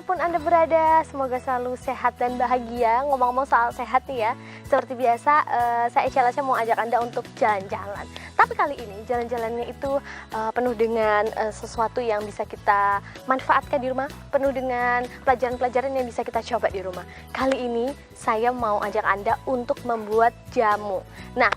dimanapun Anda berada, semoga selalu sehat dan bahagia. Ngomong-ngomong soal sehat nih ya, seperti biasa saya Ica mau ajak Anda untuk jalan-jalan. Tapi kali ini jalan-jalannya itu penuh dengan sesuatu yang bisa kita manfaatkan di rumah, penuh dengan pelajaran-pelajaran yang bisa kita coba di rumah. Kali ini saya mau ajak Anda untuk membuat jamu. Nah,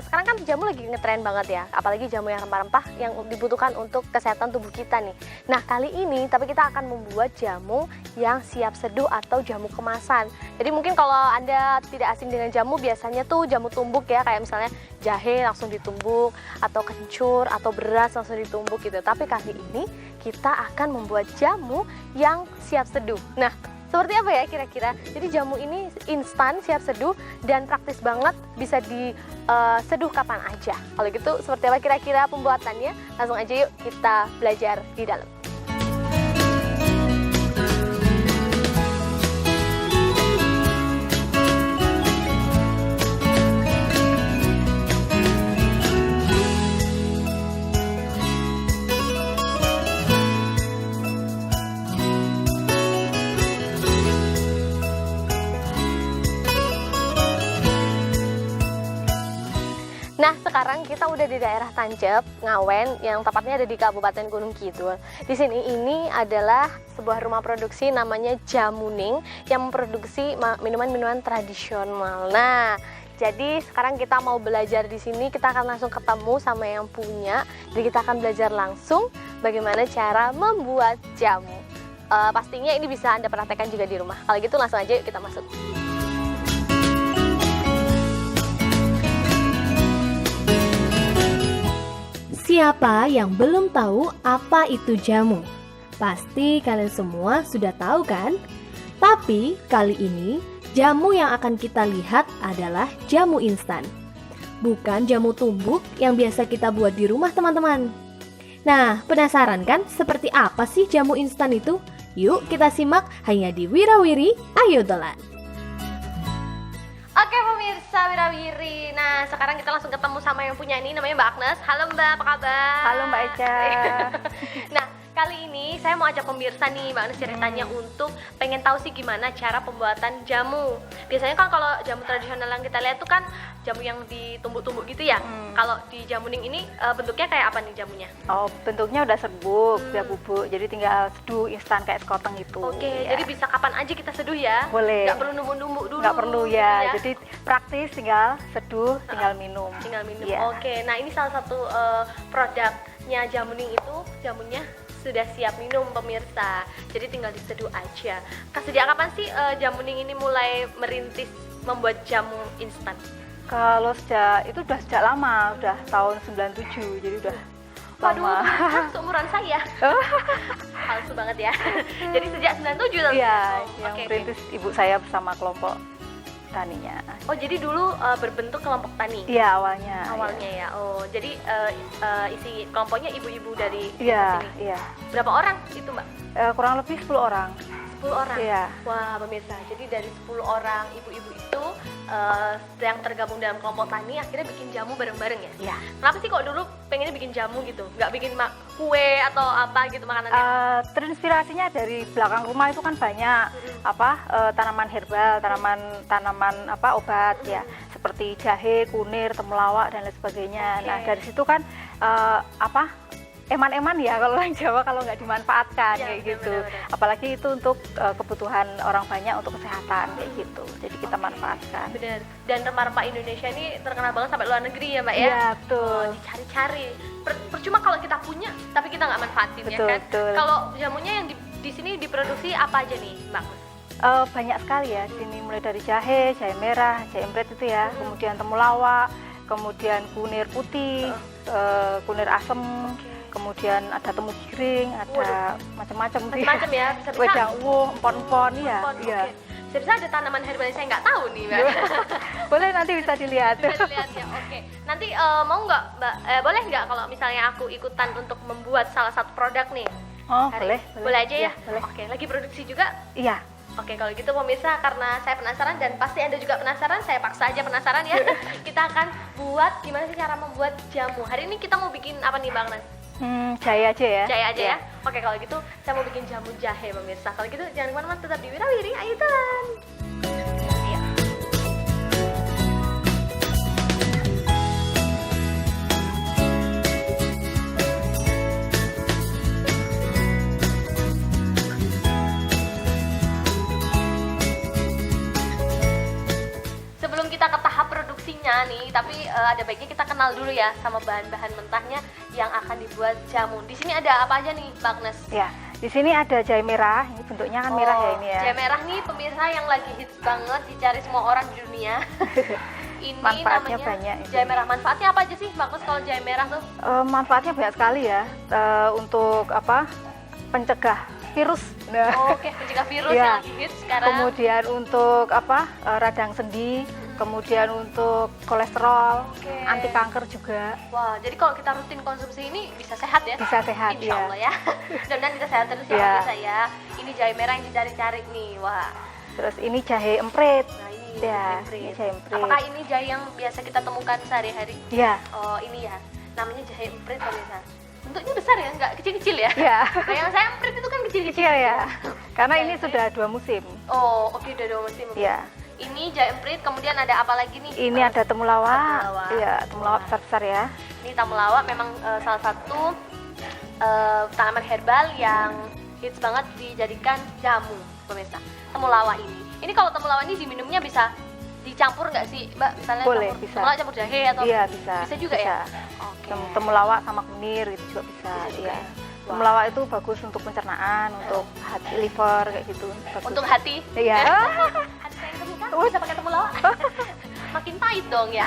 sekarang kan jamu lagi ngetren banget ya, apalagi jamu yang rempah-rempah yang dibutuhkan untuk kesehatan tubuh kita nih. Nah, kali ini tapi kita akan membuat jamu yang siap seduh atau jamu kemasan. Jadi mungkin kalau Anda tidak asing dengan jamu, biasanya tuh jamu tumbuk ya, kayak misalnya jahe langsung ditumbuk, atau kencur, atau beras langsung ditumbuk gitu. Tapi kali ini kita akan membuat jamu yang siap seduh. Nah, seperti apa ya kira-kira? Jadi jamu ini instan, siap seduh, dan praktis banget, bisa diseduh kapan aja. Kalau gitu seperti apa kira-kira pembuatannya? Langsung aja yuk kita belajar di dalam. Nah, sekarang kita udah di daerah Tancep, Ngawen, yang tepatnya ada di Kabupaten Gunung Kidul. Di sini ini adalah sebuah rumah produksi namanya Jamuning yang memproduksi minuman-minuman tradisional. Nah, jadi sekarang kita mau belajar di sini, kita akan langsung ketemu sama yang punya. Jadi kita akan belajar langsung bagaimana cara membuat jamu. Pastinya ini bisa Anda praktekkan juga di rumah. Kalau gitu langsung aja yuk kita masuk. Siapa yang belum tahu apa itu jamu? Pasti kalian semua sudah tahu kan? Tapi kali ini jamu yang akan kita lihat adalah jamu instan. Bukan jamu tumbuk yang biasa kita buat di rumah teman-teman. Nah, penasaran kan seperti apa sih jamu instan itu? Yuk kita simak hanya di Wirawiri Ayo Dolan. Oke pemirsa Wirawiri, nah sekarang kita langsung ketemu sama yang punya ini, namanya Mbak Agnes. Halo Mbak, apa kabar? Halo Mbak Eca. Nah, kali ini saya mau ajak pemirsa nih Mbak Agnes ceritanya untuk pengen tahu sih gimana cara pembuatan jamu. Biasanya kan kalau jamu tradisional yang kita lihat tuh kan jamu yang ditumbuk-tumbuk gitu ya. Kalau di Jamuning ini bentuknya kayak apa nih jamunya? Oh, bentuknya udah serbuk, udah bubuk, jadi tinggal seduh instan kayak sekoteng itu. Oke, ya. jadi bisa kapan aja kita seduh ya? Boleh. Nggak perlu numbuk-numbuk dulu. Nggak perlu ya. Jadi praktis, tinggal seduh, tinggal minum. Tinggal minum. Ya. Oke, nah ini salah satu produknya Jamuning itu, jamunya sudah siap minum pemirsa. Jadi tinggal diseduh aja. Sejak kapan sih Jamuning ini mulai merintis membuat jamu instan? Kalau itu udah sejak lama, udah tahun 97, jadi udah Waduh, lama. seumuran saya. Palsu banget ya. Jadi sejak 97 Iya, yang Oke. merintis ibu saya bersama kelompok taninya. Oh, jadi dulu berbentuk kelompok tani? Iya, awalnya. Awalnya ya. Oh, jadi isi kelompoknya ibu-ibu dari Iya, sini. iya. Berapa orang itu, Mbak? Kurang lebih 10 orang. 10 orang? Iya. Wah pemirsa, jadi dari 10 orang ibu-ibu itu yang tergabung dalam kelompok tani akhirnya bikin jamu bareng-bareng ya? Iya. Kenapa sih kok dulu pengennya bikin jamu gitu? Nggak bikin kue atau apa gitu makanannya? Terinspirasinya dari belakang rumah itu kan banyak tanaman herbal, tanaman obat ya, seperti jahe, kunir, temulawak dan lain sebagainya. Oke. Nah, dari situ kan eman-eman ya kalau orang Jawa kalau nggak dimanfaatkan Ya, kayak gitu. benar-benar. Apalagi itu untuk kebutuhan orang banyak untuk kesehatan kayak gitu. Jadi kita manfaatkan. Bener. Dan rempah-rempah Indonesia ini terkenal banget sampai luar negeri ya Mbak ya? Iya, betul. Oh, dicari-cari. Percuma kalau kita punya, tapi kita nggak manfaatin ya Betul, kan? betul. Kalau jamunya yang di sini diproduksi apa aja nih Mbak? Banyak sekali ya. Di sini mulai dari jahe merah, jahe empret itu ya, kemudian temulawak, kemudian kunir putih, kunir asem. Kemudian ada temu giring, ada macam-macam sih. Macam-macam ya, bisa-bisa. Wedang uwuh, empon-empon, iya. Iya. Oke. Bisa ada tanaman herbal yang saya nggak tahu nih Mbak. Boleh nanti bisa dilihat. Bisa dilihat ya, oke. Nanti mau nggak Mbak, boleh nggak kalau misalnya aku ikutan untuk membuat salah satu produk nih? Oh, Hari boleh. ini? Boleh aja ya? Iya, boleh. Oke, lagi produksi juga? Iya. Oke, kalau gitu pemirsa, karena saya penasaran dan pasti Anda juga penasaran, saya paksa aja penasaran ya. Kita akan buat gimana sih cara membuat jamu. Hari ini kita mau bikin apa nih Bang Nas? Jahe aja ya. Jahe aja Iya. ya. Oke, kalau gitu saya mau bikin jamu jahe pemirsa. Kalau gitu jangan kemana-mana, tetap di Wirawiri. Ayo telan. Iya. Sebelum kita ke tahap produksinya nih, tapi ada baiknya kita kenal dulu ya sama bahan-bahan mentahnya yang akan dibuat jamu. Di sini ada apa aja nih, Mbak Agnes? Ya, di sini ada jahe merah. Ini bentuknya kan merah ya ini ya. Jahe merah nih pemirsa yang lagi hits banget, dicari semua orang di dunia. Ini Manfaatnya namanya banyak ini. jahe merah. Manfaatnya apa aja sih, Mbak Agnes, kalau jahe merah tuh? Manfaatnya banyak sekali ya. Untuk apa? Pencegah virus. Nah, Oke, mencegah virus Iya. yang lagi hits sekarang. kemudian untuk apa? Radang sendi. Kemudian untuk kolesterol, Oke. anti kanker juga. Wah, jadi kalau kita rutin konsumsi ini bisa sehat ya? Bisa sehat Insya ya. Allah ya. Mudah-mudahan kita sehat terus ya Iya. pemirsa ya. Ini jahe merah yang dicari-cari nih. Wah. Terus ini jahe emprit. Nah, ini Ya, jahe ini emprit. jahe emprit. Apakah ini jahe yang biasa kita temukan sehari-hari? Ya, Oh, ini ya. Namanya jahe emprit pemirsa. Bentuknya besar ya, nggak kecil-kecil ya? ya. Bayangan saya emprit itu kan kecil-kecil. Kecil ya. Karena Jahe ini emprit. sudah 2 musim. Oh, oke, udah 2 musim. Ya. Ini jahe emprit, kemudian ada apa lagi nih? Ini ada temulawak. Temulawak. Iya, temulawak besar-besar ya. Ini temulawak memang salah satu tanaman herbal yang hits banget dijadikan jamu pemirsa. Temulawak ini kalau temulawak ini diminumnya bisa dicampur nggak sih, Mbak? Misalnya Boleh, campur, bisa. temulawak campur jahe atau Iya, bisa. bisa juga ya? Oke. Temulawak sama kunir itu juga bisa. Bisa juga Iya. ya? Wah. Temulawak itu bagus untuk pencernaan, untuk hati, liver kayak gitu. Bagus. Untuk hati. Iya. Hati saya yang terluka bisa pakai temulawak. Makin pahit dong ya.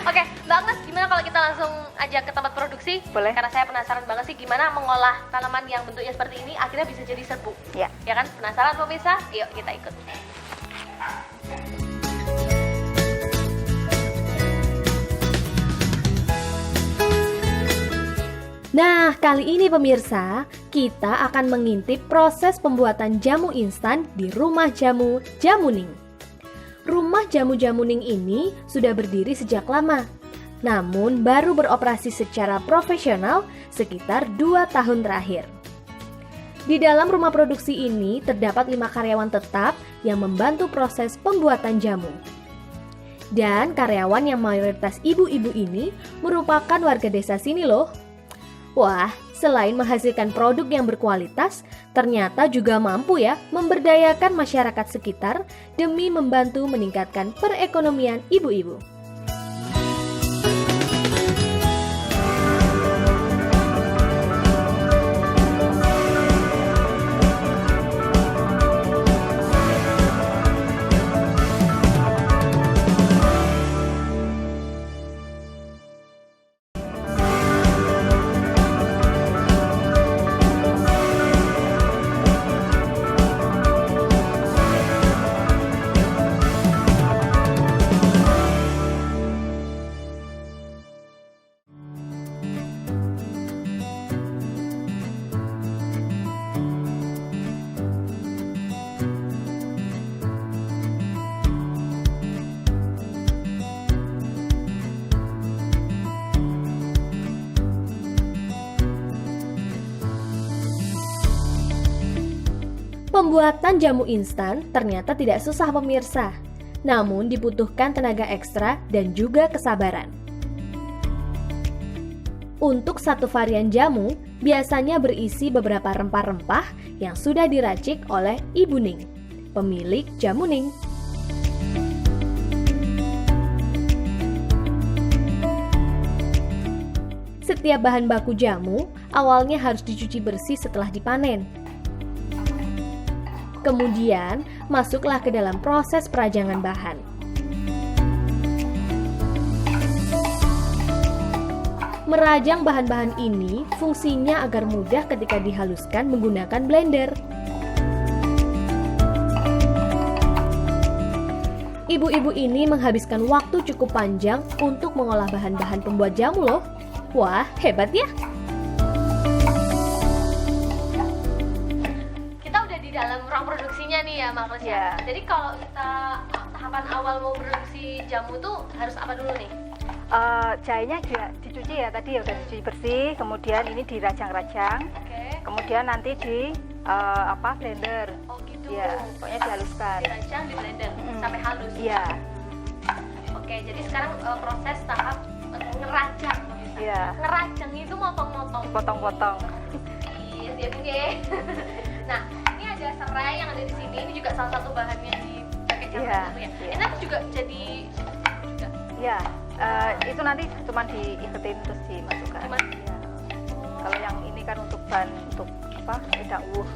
Oke, Mbak Agnes, gimana kalau kita langsung aja ke tempat produksi? Boleh. Karena saya penasaran banget sih gimana mengolah tanaman yang bentuknya seperti ini akhirnya bisa jadi serbuk. Ya. Ya kan? Penasaran pemirsa? Yuk kita ikut. Nah, kali ini pemirsa, kita akan mengintip proses pembuatan jamu instan di Rumah Jamu Jamuning. Rumah Jamu Jamuning ini sudah berdiri sejak lama, namun baru beroperasi secara profesional sekitar 2 tahun terakhir. Di dalam rumah produksi ini terdapat 5 karyawan tetap yang membantu proses pembuatan jamu. Dan karyawan yang mayoritas ibu-ibu ini merupakan warga desa sini loh. Wah, selain menghasilkan produk yang berkualitas, ternyata juga mampu ya memberdayakan masyarakat sekitar demi membantu meningkatkan perekonomian ibu-ibu. Pembuatan jamu instan ternyata tidak susah pemirsa, namun dibutuhkan tenaga ekstra dan juga kesabaran. Untuk satu varian jamu, biasanya berisi beberapa rempah-rempah yang sudah diracik oleh Ibu Ning, pemilik Jamu Ning. Setiap bahan baku jamu awalnya harus dicuci bersih setelah dipanen. Kemudian, masuklah ke dalam proses perajangan bahan. Merajang bahan-bahan ini fungsinya agar mudah ketika dihaluskan menggunakan blender. Ibu-ibu ini menghabiskan waktu cukup panjang untuk mengolah bahan-bahan pembuat jamu loh. Wah, hebat ya! Dalam ruang produksinya nih ya, Mbak Agnes ya. Ya. Jadi kalau kita tahapan awal mau produksi jamu tuh harus apa dulu nih? Jahenya juga dicuci ya, tadi ya udah dicuci bersih, kemudian ini dirajang-rajang, Oke. kemudian nanti di blender. Oh gitu. Ya, pokoknya dihaluskan. Dirajang, di blender Mm-mm. sampai halus. Iya, Oke, jadi sekarang proses tahap ngerajang. pemirsa. iya, Ngerajang itu motong-motong. potong-potong. Iya, dia punya. Nah, ini ada serai yang ada di sini. Ini juga salah satu bahan yang dipakai Iya, campuran itu ya. iya. Ini nanti juga jadi juga. Iya, itu nanti cuma diiketin terus dimasukkan. Cuman- Iya. Kalau yang ini kan untuk bahan untuk wedang uwuh.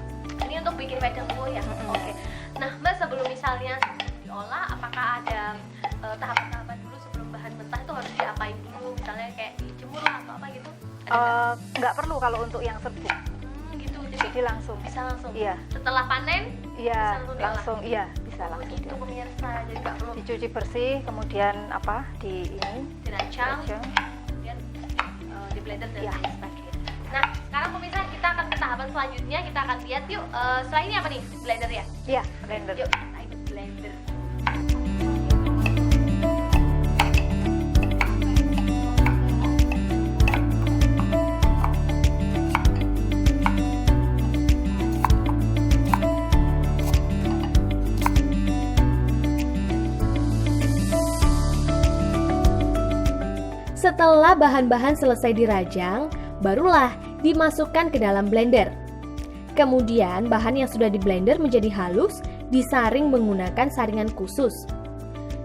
Ini untuk bikin wedang uwuh ya. Mm-mm. Oke. Nah, Mbak, sebelum misalnya diolah, apakah ada tahapan-tahapan dulu sebelum bahan mentah itu harus diapain dulu? Misalnya kayak dijemur lah atau apa gitu? Ada nggak? Nggak perlu kalau untuk yang serbuk, Gitu. jadi langsung. Bisa langsung. Iya, Setelah panen iya, Bisa langsung diolah? langsung, iya, bisa langsung begitu diolah. pemirsa. Jadi nggak perlu Dicuci bersih, kemudian di ini dirajang, dirajang. kemudian di blender dan Iya. lain sebagainya. Nah, sekarang pemirsa kita akan ke tahapan selanjutnya. Kita akan lihat yuk. Setelah ini apa nih? Blender ya? Iya, blender. Yuk, kita ikut blender. Setelah bahan-bahan selesai dirajang, barulah dimasukkan ke dalam blender. Kemudian bahan yang sudah di blender menjadi halus disaring menggunakan saringan khusus.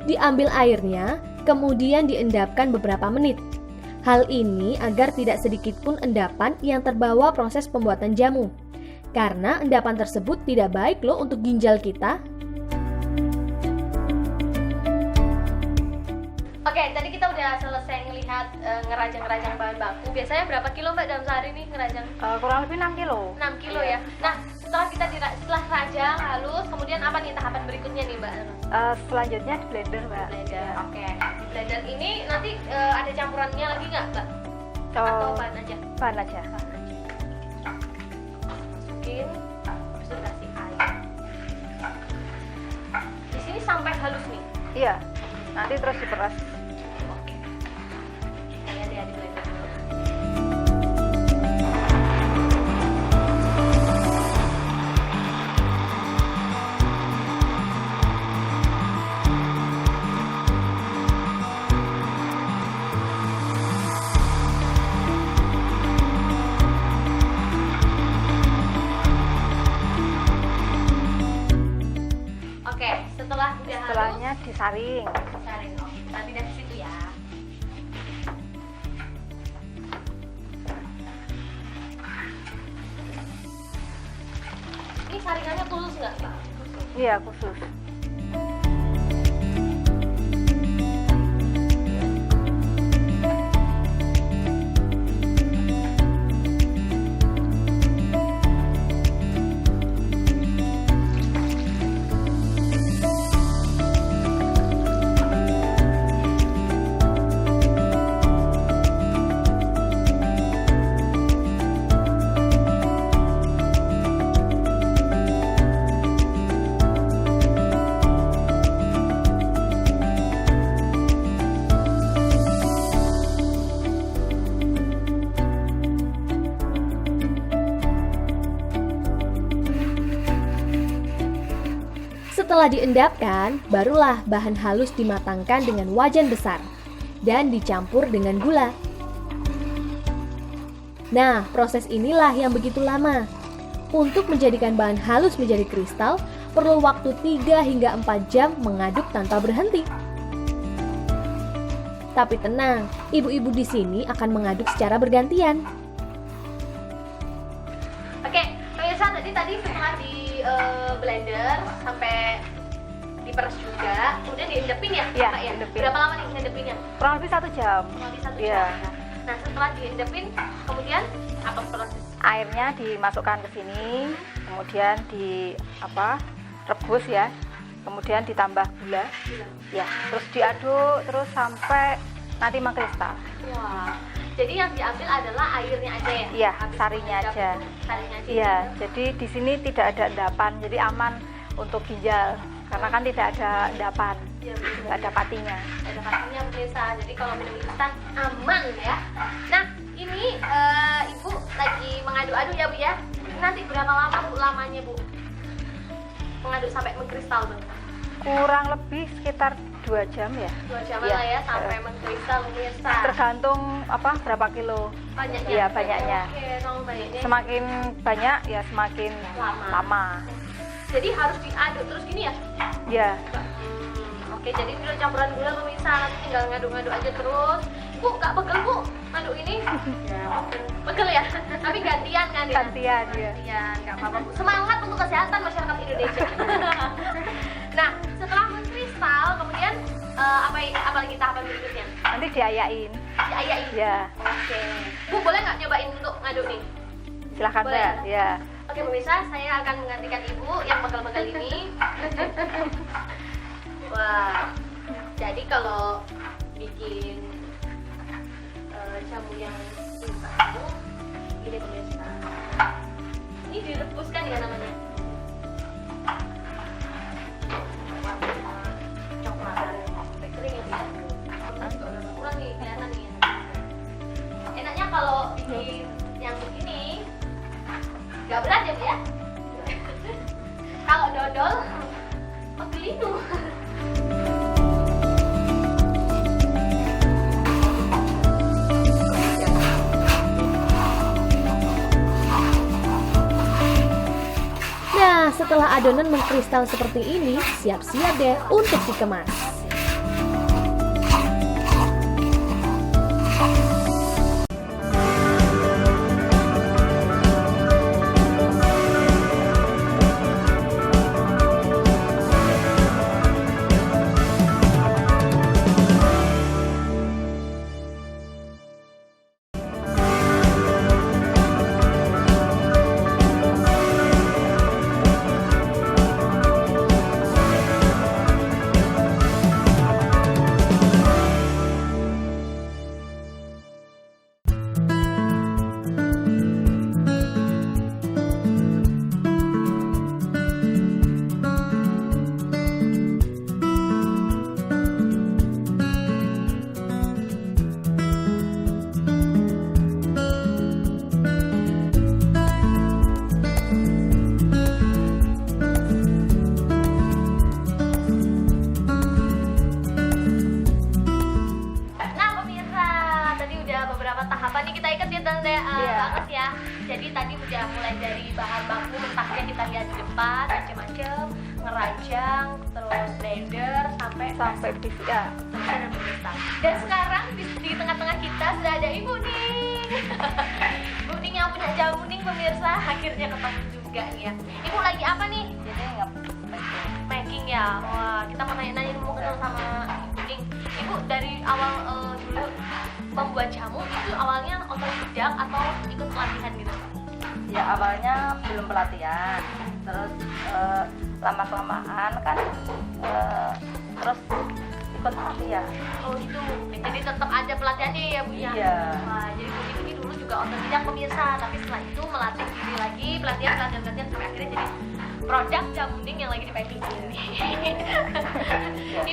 Diambil airnya, kemudian diendapkan beberapa menit. Hal ini agar tidak sedikit pun endapan yang terbawa proses pembuatan jamu. Karena endapan tersebut tidak baik loh untuk ginjal kita. Oke, tadi kita udah selesai ngelihat ngerajang-ngerajang bahan baku. Biasanya berapa kilo Mbak dalam sehari nih ngerajang? Kurang lebih 6 kilo. 6 kilo ya. Nah, setelah kita setelah rajang halus, kemudian apa nih tahapan berikutnya nih Mbak? Selanjutnya di blender, Mbak. Blender. Oke. Di blender ini nanti ada campurannya lagi nggak Mbak? Atau bahan aja? Bahan aja. Bahan aja. Masukin, habis itu kasih air. Di sini sampai halus nih. Iya. Nanti terus diperas. Oke. Lihat ya di blender dulu. Oke, setelah udah halus, Setelahnya disaring. saring. Oh, nanti dari situ ya. Ini saringannya khusus nggak Mbak? Khusus. Iya, khusus. Setelah diendapkan, barulah bahan halus dimatangkan dengan wajan besar dan dicampur dengan gula. Nah, proses inilah yang begitu lama. Untuk menjadikan bahan halus menjadi kristal, perlu waktu 3 hingga 4 jam mengaduk tanpa berhenti. Tapi tenang, ibu-ibu di sini akan mengaduk secara bergantian. Oke, pemirsa tadi setelah di blender sampai diperes juga, kemudian diendepin ya, Iya, Mbak ya? diendepin. Berapa lama nih ngendepinnya? Kurang lebih 1 jam. Kurang lebih 1 Iya. jam. Nah, setelah diendepin, kemudian apa proses? Airnya dimasukkan ke sini, kemudian rebus ya. Kemudian ditambah gula. Ya, terus diaduk terus sampai nanti mengkristal. Wah, jadi yang diambil adalah airnya aja ya? Iya, Habis sarinya direndam aja. itu, Sarinya aja. Iya, jadi di sini tidak ada endapan, jadi aman untuk ginjal karena kan tidak ada endapan. Iya, betul. nggak ada patinya. Ada pastinya pemirsa, jadi kalau minum instan aman ya. Nah ini ibu lagi mengadu-adu ya bu ya. Nanti berapa lama bu lamanya bu mengaduk sampai mengkristal bu? Kurang lebih sekitar 2 jam ya. 2 jam Iya. lah ya sampai mengkristal pemirsa. Tergantung berapa kilo. Banyaknya. Iya, banyaknya. Oke, kalau banyaknya. Semakin banyak ya semakin Lama. lama. Jadi harus diaduk terus gini ya? Ya. Oke, jadi ini udah campuran gula pemirsa, nanti tinggal ngaduk-ngaduk aja terus. Bu, nggak pegel bu, ngaduk ini? Ya, pegel ya? Tapi gantian kan ya? Gantian ya. Gantian, nggak apa-apa bu. Semangat untuk kesehatan masyarakat Indonesia. Nah, setelah mengkristal, kemudian apa lagi tahapan berikutnya? Nanti diayain. Diayain? Ya. Oke. Bu, boleh nggak nyobain untuk ngaduk nih? Silahkan Boleh. Mbak. Ya. Oke pemirsa, saya akan menggantikan ibu yang pegel-pegel ini. Wah, jadi kalau bikin jamu yang instan, ini pemirsa. Ini direbuskan ya namanya. Coklat sampai kering ya bu. Kurang nih kelihatan nih. Enaknya kalau bikin yang begini nggak berat ya bu ya. Kalau dodol pegel itu. Nah, setelah adonan mengkristal seperti ini, siap-siap deh untuk dikemas. Nah pemirsa, tadi udah beberapa tahapan nih kita ikat ya Tante Iya. banget ya. Jadi tadi udah mulai dari bahan baku mentahnya kita lihat di depan macam-macam, ngerajang, terus blender sampai Bis ya. tulisan dan pemirsa. Dan sekarang di tengah-tengah kita sudah ada Ibu Ning. Bu Ning yang punya jamu ning pemirsa, akhirnya ketemu juga nih ya. Ibu lagi apa nih? Jadi nggak Making ya. Wah, kita mau nanya mau ketemu sama Ibu Ning. Ibu dari awal dulu membuat jamu itu awalnya otodidak atau ikut pelatihan gitu? ya awalnya belum pelatihan, terus lama-kelamaan kan terus ikut pelatihan. Oh gitu. Jadi tetap ada pelatihannya ya Bu ya? Iya. Wah, jadi Bu Ning ini dulu juga otodidak pemirsa, tapi setelah itu melatih diri lagi, pelatihan sampai akhirnya jadi produk jamu Ning yang lagi di packing ini.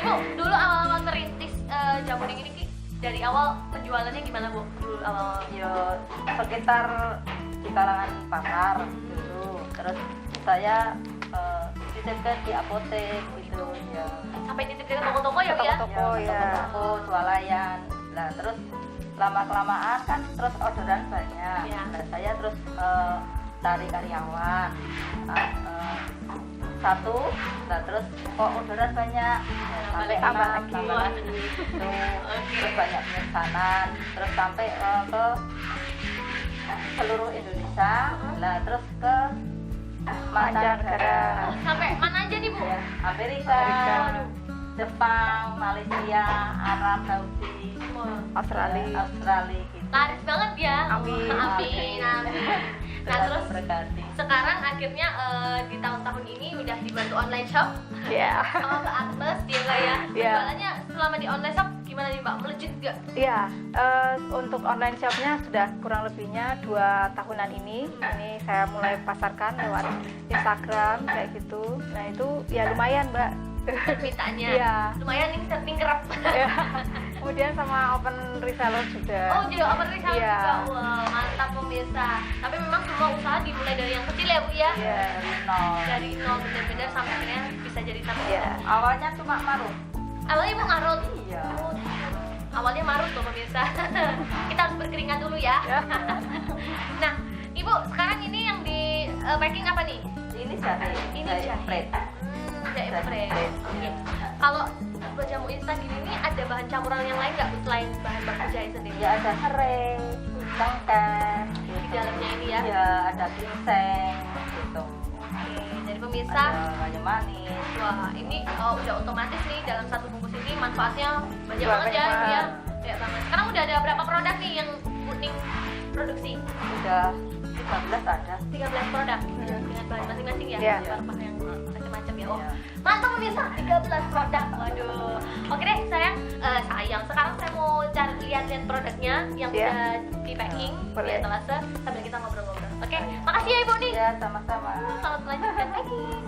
Ibu, dulu awal-awal merintis jamu Ning ini dari awal penjualannya gimana Bu? Dulu awal Ya sekitar di kalangan pasar dulu, terus saya titipkan di apotek gitu ya. sampai titip ke toko-toko ya Bu ya? Toko-toko ya, toko swalayan. Nah terus lama kelamaan kan terus orderan banyak. Iya. Nah saya terus cari karyawan satu. Nah terus kok orderan banyak. Sampai tambah enam, lagi. tambah lagi gitu. Oke. Terus banyak pemesanan. Terus sampai ke seluruh Indonesia. Nah terus ke mancanegara. Sampai mana aja nih Bu? Ya, Amerika, Jepang, Malaysia, Arab Saudi, Australia. Australia gitu. Laris banget ya. Amin. Amin. Amin. Nah terus berkati. sekarang akhirnya di tahun-tahun ini udah dibantu online shop Ya. sama Mbak Agnes dia nggak ya? Iya. Jualannya selama di online shop gimana nih Mbak? Melejit nggak? Iya, untuk online shopnya sudah kurang lebihnya 2 tahunan ini. Ini saya mulai pasarkan lewat Instagram kayak gitu. Nah itu ya lumayan Mbak. permintaannya. Iya. Lumayan nih setting kerap. Ya. Kemudian sama open reseller juga. Oh, jadi open reseller Iya. juga. Wah, mantap pemirsa. Tapi memang semua usaha dimulai dari yang kecil ya, Bu ya. Iya, nol. Dari nol benar-benar sampai akhirnya bisa jadi satu. Iya, awalnya cuma marut. Awalnya Ibu ngarut. Iya. Oh, awalnya marut loh pemirsa. Kita harus berkeringat dulu ya. Nah, Ibu, sekarang ini yang di packing apa nih? Ini jahe. Ini jahe jahe. pret. Jahe Jahe pret. pret. Oke. Kalau buat jamu instan gini nih ada bahan campuran yang lain nggak Bu selain bahan baku jahe sendiri? Ya ada serai, cengkeh. Di dalamnya ini ya. Iya, ada ginseng gitu. Oke, jadi pemirsa, Ada kayu manis. wah ini udah otomatis nih dalam satu bungkus ini manfaatnya banyak Wah, banget ya, banyak Bu ya. banget. Banyak banget. Sekarang udah ada berapa produk nih yang Bu Ning produksi? Udah 13 ada. 13 produk dengan bahan masing-masing ya, Iya. rempah yang macam-macam ya. Oh, Iya. mantap pemirsa, 13 produk. Waduh. Oke deh, sayang. Sekarang saya mau cari lihat-lihat produknya yang Iya. udah di packing di Boleh. etalase sambil kita ngobrol-ngobrol. Oke, makasih ya Ibu nih. Ya, sama-sama. Selamat melanjutkan packing.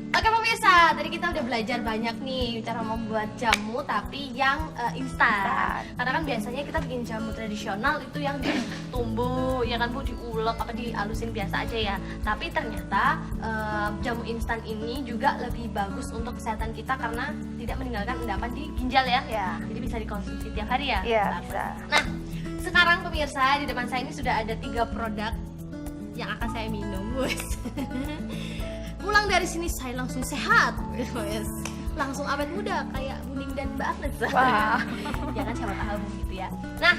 Oke pemirsa, tadi kita udah belajar banyak nih cara membuat jamu tapi yang instan. Karena kan biasanya kita bikin jamu tradisional itu yang ditumbuk, ya kan Bu, diulek apa dihalusin biasa aja ya. Tapi ternyata jamu instan ini juga lebih bagus untuk kesehatan kita karena tidak meninggalkan endapan di ginjal ya. Ya. Jadi bisa dikonsumsi tiap hari ya. Iya, Bagus. bisa. Nah, sekarang pemirsa di depan saya ini sudah ada 3 produk yang akan saya minum, guys. Pulang dari sini saya langsung sehat, guys. Langsung awet muda kayak Buning dan Mbak Agnes. Wah. Ya kan siapa tahu gitu ya. Nah,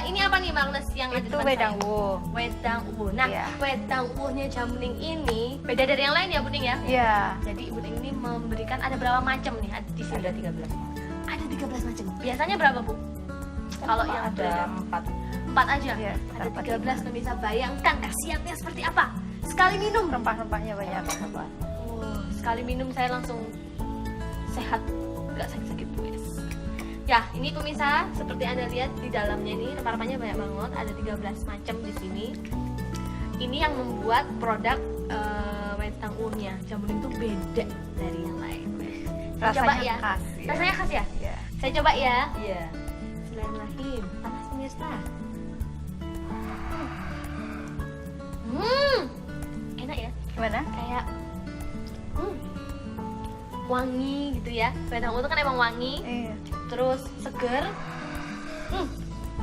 ini apa nih Mbak Agnes yang ada di Itu depan wedang saya? wu. Wedang uwu. Nah, Iya. wedang uwuhnya Jamuning ini beda dari yang lain ya, Buning ya? Iya. Jadi Buning ini memberikan ada berapa macam nih di sini? Ada 13. Ada 13 macam. Biasanya berapa, Bu? Kalau yang ada beredar? 4. 4 aja. Iya, Ada 4, 13 pemirsa, bayangkan khasiatnya seperti apa. Sekali minum Rempah-rempahnya banyak. sekali minum saya langsung sehat, nggak sakit-sakit guys. Ya, ini pemirsa seperti Anda lihat di dalamnya ini rempah-rempahnya banyak banget, ada 13 macam di sini. Ini yang membuat produk wedang uwuhnya Jamuning itu beda dari yang lain. Saya coba Rasanya ya. khas. Ya. Rasanya khas ya? Iya. Saya coba ya. Iya. Bismillahirrahmanirrahim. Panas pemirsa. Enak ya? Gimana? Kayak wangi gitu ya. Wedang uwuh itu kan emang wangi, Iya. terus seger.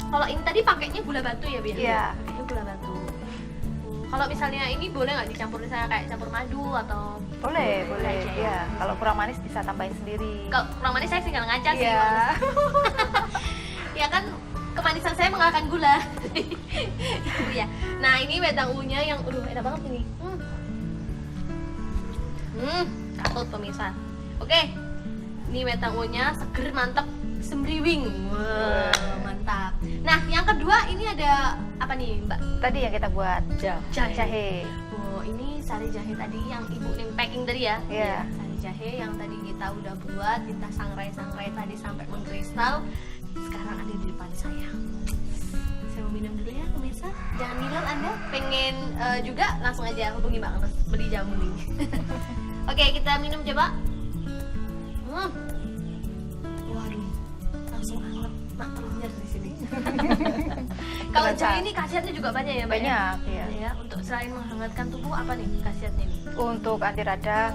Kalau ini tadi pakainya gula batu ya, Biar? Iya. Pakainya gula batu. Kalau misalnya ini boleh nggak dicampur misalnya kayak campur madu atau Boleh, boleh. aja ya? Iya. Kalau kurang manis bisa tambahin sendiri. Kalau kurang manis saya tinggal ngaca sih. Iya. Ya kan kemanisan saya mengalahkan gula. Gitu ya. Nah, ini wedang uwuhnya yang enak banget ini. Katut pemirsa. Oke. Ini wedang uwuhnya seger, mantap, sembriwing. Wah, mantap. Nah, yang kedua ini ada apa nih, Mbak? Tadi yang kita buat jahe. Oh, ini sari jahe tadi yang Ibu Ning packing tadi ya? Iya. Sari jahe yang tadi kita udah buat, kita sangrai-sangrai tadi sampai mengkristal. Sekarang ada di depan saya. Saya mau minum dulu ya pemirsa. Jangan ngiler Anda, pengen juga langsung aja hubungi Mbak Agnes beli jamu nih. Oke, kita minum coba. Waduh, langsung anget. Mak telurnya di sini. Kalau jahe ini khasiatnya juga banyak ya, Mbak? Banyak ya. Ya, untuk selain menghangatkan tubuh apa nih khasiatnya ini? Untuk anti radang,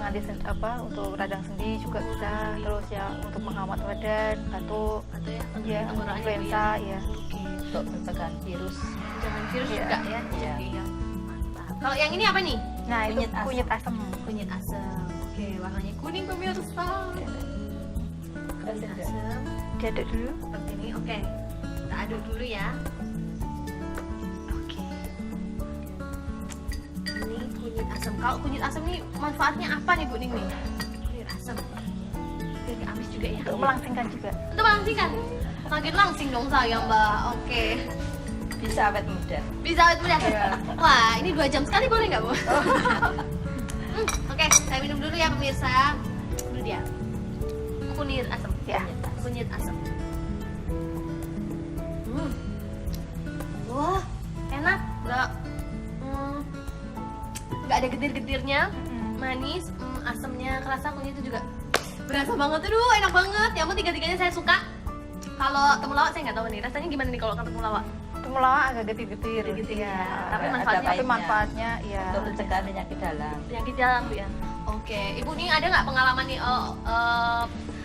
untuk radang sendi juga bisa. Terus ya untuk menghangat badan, batuk, Atau ya, ya, tenggorokan influenza, ya. Oke. Untuk mencegah virus. Jangan virus Iya. juga ya. Iya. Jadi ya. Mantap. Kalau yang ini apa nih? Nah, itu Kunyit asam. kunyit asam. Kunyit asam. Oke, warnanya kuning pemirsa. Kunyit asam Diaduk dulu. seperti ini. Oke. Kita aduk dulu ya. Oke. Ini kunyit asam. Kalau kunyit asam nih manfaatnya apa nih Bu Ning nih? Kunyit asam. Biar nggak amis juga ya. Untuk melangsingkan juga. Itu langsing kan? Makin langsing dong saya Mbak. Oke. Bisa awet muda. Bisa awet muda. Wah, ini 2 jam sekali boleh nggak Bu? Oke, saya minum dulu ya pemirsa. Dulu dia. Kunyit asam. Ya. Kunyit asam. Wah, enak. Nggak ada getir-getirnya. Manis, asamnya kerasa, kunyit itu juga berasa banget. Aduh, enak banget. Ya ampun, tiga-tiganya saya suka. Kalau temulawak saya nggak tahu nih. Rasanya gimana nih kalau temulawak? Temulawak agak getir-getir. Getir-getir ya. ya. Tapi Ada manfaatnya Tapi baiknya. manfaatnya ya. Untuk mencegah penyakit dalam. penyakit jalan Bu ya. Oke, Ibu nih ada nggak pengalaman nih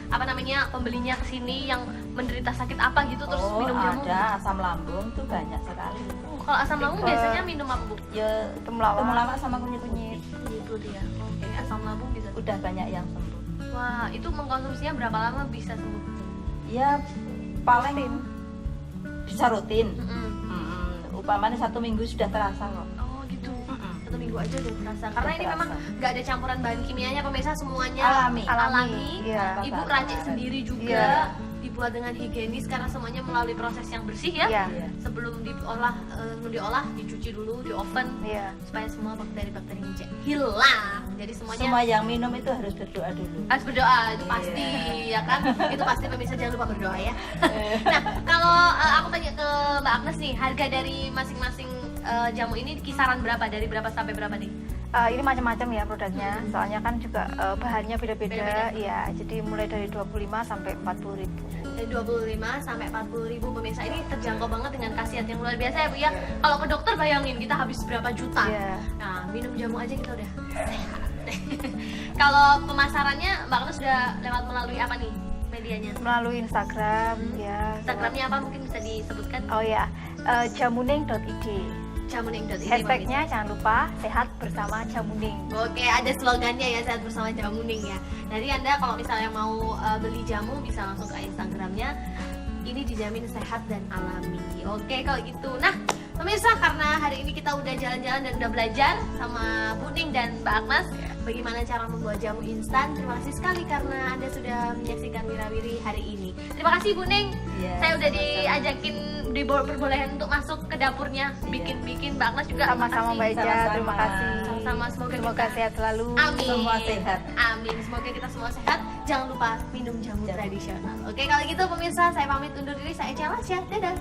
apa namanya pembelinya kesini yang menderita sakit apa gitu terus Oh, minum jamu? ada asam lambung tuh banyak sekali. Kalau asam lambung Tipe- biasanya minum apa Bu? Ya Temulawak. temulawak sama kunyit-kunyit Gitu dia. Oke, asam lambung bisa. udah banyak yang sembuh. Wah, itu mengkonsumsinya berapa lama bisa sembuh? Ya paling bisa rutin. Mm-mm. Upamanya 1 minggu sudah terasa kok. Oh gitu. Mm-mm. 1 minggu aja udah terasa. Karena ini terasa. memang nggak ada campuran bahan kimianya pemirsa, semuanya Alami. alami. Iya. Ibu racik sendiri juga. Iya. Dibuat dengan higienis karena semuanya melalui proses yang bersih ya. Iya. Iya. Sebelum diolah, dicuci dulu di oven Iya. supaya semua bakteri-bakteri hilang. Jadi semuanya Semua yang minum itu harus berdoa dulu. harus berdoa, itu Iya. pasti ya kan. Itu pasti pemirsa jangan lupa berdoa ya. Nah, kalau aku tanya ke Mbak Agnes nih, harga dari masing-masing jamu ini kisaran berapa? Dari berapa sampai berapa nih? Ini macam-macam ya produknya. Soalnya kan juga bahannya beda-beda. Beda-beda. Ya, jadi mulai dari 25 sampai 40.000. Dari 25 sampai 40.000 pemirsa, ini terjangkau banget dengan khasiat yang luar biasa ya Bu ya. Kalau ke dokter bayangin kita habis berapa juta. Iya. Nah, minum jamu aja kita udah sehat. Kalau pemasarannya Mbak Agnes sudah lewat melalui apa nih medianya? Melalui Instagram ya. Instagramnya apa mungkin bisa disebutkan? Oh ya, jamuning.id. Jamuning.id. Hashtagnya jangan lupa sehat bersama Jamuning. Oke, ada slogannya ya, sehat bersama Jamuning ya. Jadi Anda kalau misalnya mau beli jamu bisa langsung ke Instagramnya. Ini dijamin sehat dan alami. Oke, kalau gitu. Nah, pemirsa, karena hari ini kita udah jalan-jalan dan udah belajar sama Bu Ning dan Mbak Agnes bagaimana cara membuat jamu instan. Terima kasih sekali karena Anda sudah menyaksikan Wirawiri hari ini. Terima kasih Bu Ning. Iya, Saya udah sama-sama. diajakin diperbolehkan untuk masuk ke dapurnya bikin-bikin. Mbak Agnes juga Sama-sama Mbak Eja, Sama-sama. terima kasih. Sama-sama, semoga Semoga kita- sehat selalu. Amin. Semua sehat. Amin. Semoga kita semua sehat. Jangan lupa minum jamu tradisional. Oke, kalau gitu pemirsa, saya pamit undur diri. Saya Ella Syah. Dadah.